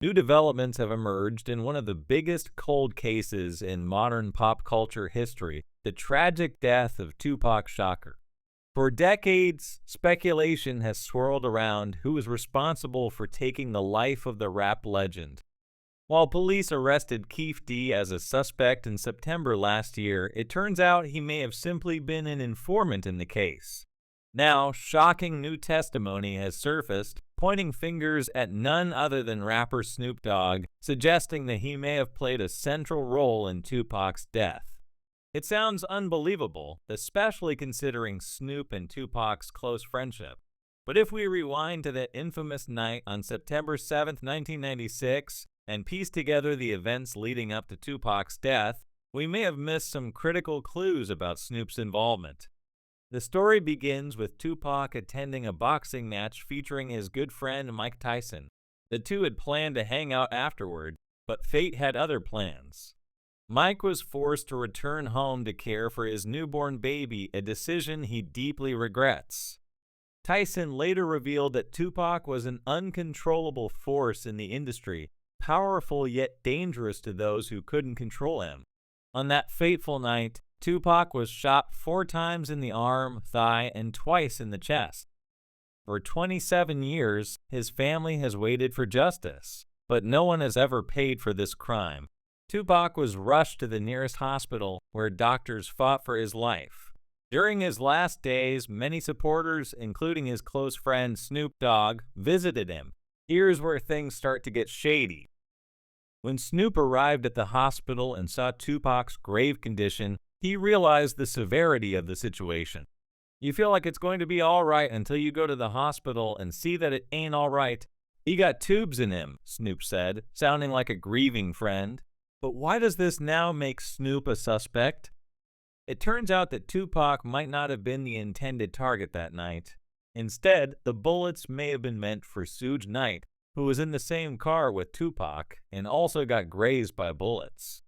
New developments have emerged in one of the biggest cold cases in modern pop culture history, the tragic death of Tupac Shakur. For decades, speculation has swirled around who is responsible for taking the life of the rap legend. While police arrested Keefe D as a suspect in September last year, it turns out he may have simply been an informant in the case. Now, shocking new testimony has surfaced, pointing fingers at none other than rapper Snoop Dogg, suggesting that he may have played a central role in Tupac's death. It sounds unbelievable, especially considering Snoop and Tupac's close friendship. But if we rewind to that infamous night on September 7, 1996, and piece together the events leading up to Tupac's death, we may have missed some critical clues about Snoop's involvement. The story begins with Tupac attending a boxing match featuring his good friend Mike Tyson. The two had planned to hang out afterward, but fate had other plans. Mike was forced to return home to care for his newborn baby, a decision he deeply regrets. Tyson later revealed that Tupac was an uncontrollable force in the industry, powerful yet dangerous to those who couldn't control him. On that fateful night, Tupac was shot 4 times in the arm, thigh, and twice in the chest. For 27 years, his family has waited for justice, but no one has ever paid for this crime. Tupac was rushed to the nearest hospital, where doctors fought for his life. During his last days, many supporters, including his close friend Snoop Dogg, visited him. Here's where things start to get shady. When Snoop arrived at the hospital and saw Tupac's grave condition, he realized the severity of the situation. You feel like it's going to be all right until you go to the hospital and see that it ain't all right. He got tubes in him, Snoop said, sounding like a grieving friend. But why does this now make Snoop a suspect? It turns out that Tupac might not have been the intended target that night. Instead, the bullets may have been meant for Suge Knight, who was in the same car with Tupac and also got grazed by bullets.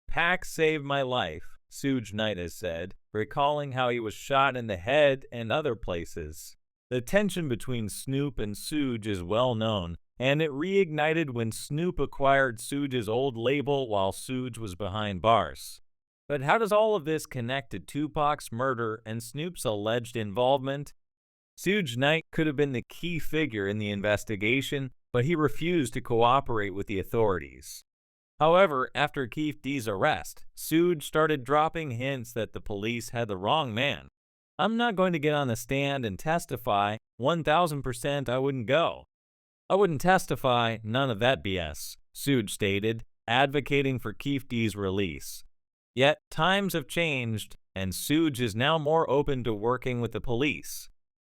"Pac saved my life," Suge Knight has said, recalling how he was shot in the head and other places. The tension between Snoop and Suge is well known, and it reignited when Snoop acquired Suge's old label while Suge was behind bars. But how does all of this connect to Tupac's murder and Snoop's alleged involvement? Suge Knight could have been the key figure in the investigation, but he refused to cooperate with the authorities. However, after Keefe D's arrest, Suge started dropping hints that the police had the wrong man. "I'm not going to get on the stand and testify. 1000% I wouldn't go. I wouldn't testify, none of that BS," Suge stated, advocating for Keefe D's release. Yet, times have changed, and Suge is now more open to working with the police.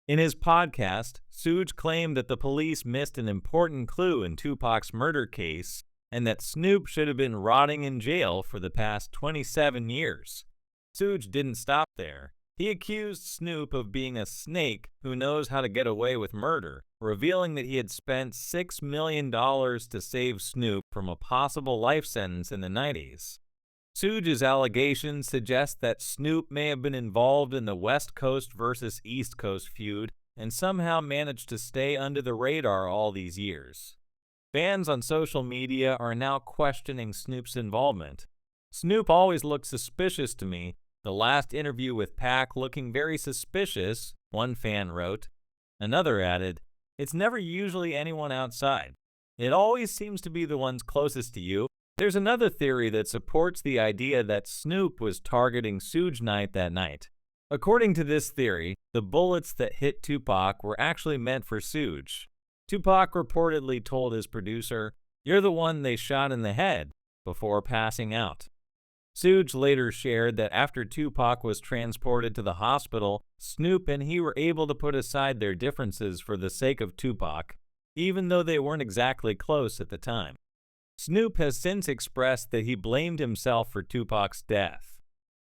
In his podcast, Suge claimed that the police missed an important clue in Tupac's murder case and that Snoop should have been rotting in jail for the past 27 years. Suge didn't stop there. He accused Snoop of being a snake who knows how to get away with murder, revealing that he had spent $6 million to save Snoop from a possible life sentence in the 90s. Suge's allegations suggest that Snoop may have been involved in the West Coast versus East Coast feud and somehow managed to stay under the radar all these years. Fans on social media are now questioning Snoop's involvement. "Snoop always looked suspicious to me. The last interview with Pac looking very suspicious," one fan wrote. Another added, "It's never usually anyone outside. It always seems to be the ones closest to you." There's another theory that supports the idea that Snoop was targeting Suge Knight that night. According to this theory, the bullets that hit Tupac were actually meant for Suge. Tupac reportedly told his producer, "You're the one they shot in the head," before passing out. Suge later shared that after Tupac was transported to the hospital, Snoop and he were able to put aside their differences for the sake of Tupac, even though they weren't exactly close at the time. Snoop has since expressed that he blamed himself for Tupac's death.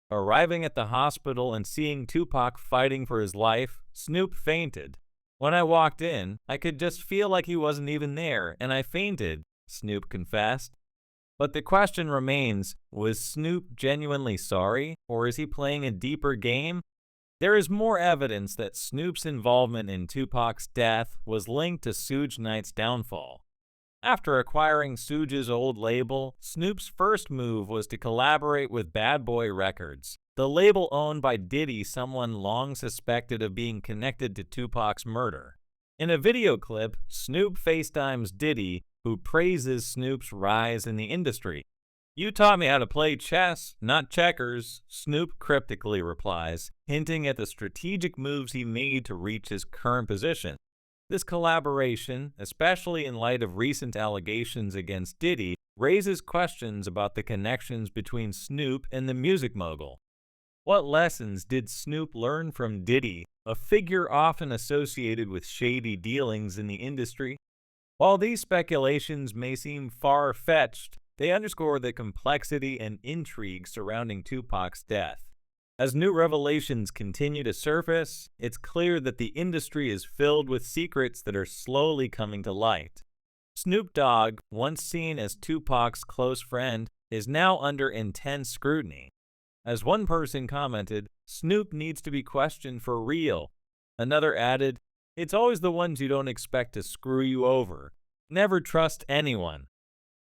Arriving at the hospital and seeing Tupac fighting for his life, Snoop fainted. "When I walked in, I could just feel like he wasn't even there, and I fainted," Snoop confessed. But the question remains, was Snoop genuinely sorry, or is he playing a deeper game? There is more evidence that Snoop's involvement in Tupac's death was linked to Suge Knight's downfall. After acquiring Suge's old label, Snoop's first move was to collaborate with Bad Boy Records, the label owned by Diddy, someone long suspected of being connected to Tupac's murder. In a video clip, Snoop FaceTimes Diddy, who praises Snoop's rise in the industry. "You taught me how to play chess, not checkers," Snoop cryptically replies, hinting at the strategic moves he made to reach his current position. This collaboration, especially in light of recent allegations against Diddy, raises questions about the connections between Snoop and the music mogul. What lessons did Snoop learn from Diddy, a figure often associated with shady dealings in the industry? While these speculations may seem far-fetched, they underscore the complexity and intrigue surrounding Tupac's death. As new revelations continue to surface, it's clear that the industry is filled with secrets that are slowly coming to light. Snoop Dogg, once seen as Tupac's close friend, is now under intense scrutiny. As one person commented, "Snoop needs to be questioned for real." Another added, "It's always the ones you don't expect to screw you over. Never trust anyone."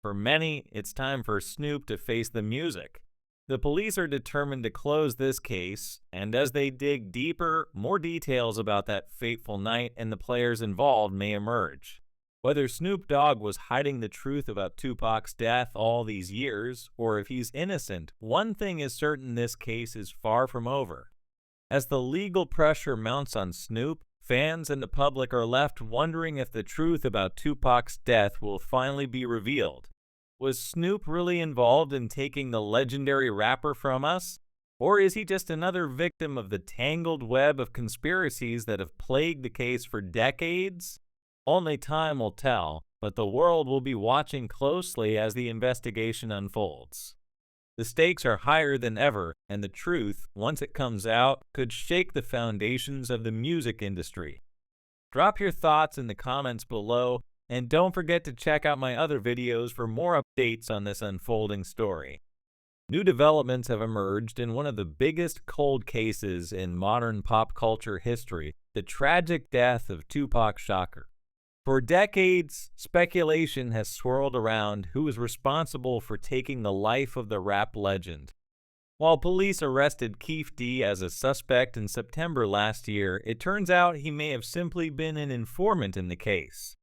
For many, it's time for Snoop to face the music. The police are determined to close this case, and as they dig deeper, more details about that fateful night and the players involved may emerge. Whether Snoop Dogg was hiding the truth about Tupac's death all these years, or if he's innocent, one thing is certain: this case is far from over. As the legal pressure mounts on Snoop, fans and the public are left wondering if the truth about Tupac's death will finally be revealed. Was Snoop really involved in taking the legendary rapper from us? Or is he just another victim of the tangled web of conspiracies that have plagued the case for decades? Only time will tell, but the world will be watching closely as the investigation unfolds. The stakes are higher than ever, and the truth, once it comes out, could shake the foundations of the music industry. Drop your thoughts in the comments below, and don't forget to check out my other videos for more updates on this unfolding story. New developments have emerged in one of the biggest cold cases in modern pop culture history: the tragic death of Tupac Shakur. For decades, speculation has swirled around who is responsible for taking the life of the rap legend. While police arrested Keefe D as a suspect in September last year, it turns out he may have simply been an informant in the case.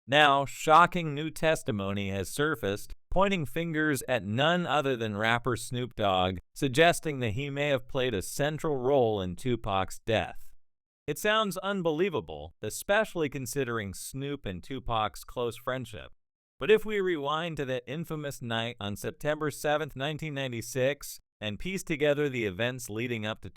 Now, shocking new testimony has surfaced, pointing fingers at none other than rapper Snoop Dogg, suggesting that he may have played a central role in Tupac's death. It sounds unbelievable, especially considering Snoop and Tupac's close friendship. But if we rewind to that infamous night on September 7, 1996, and piece together the events leading up to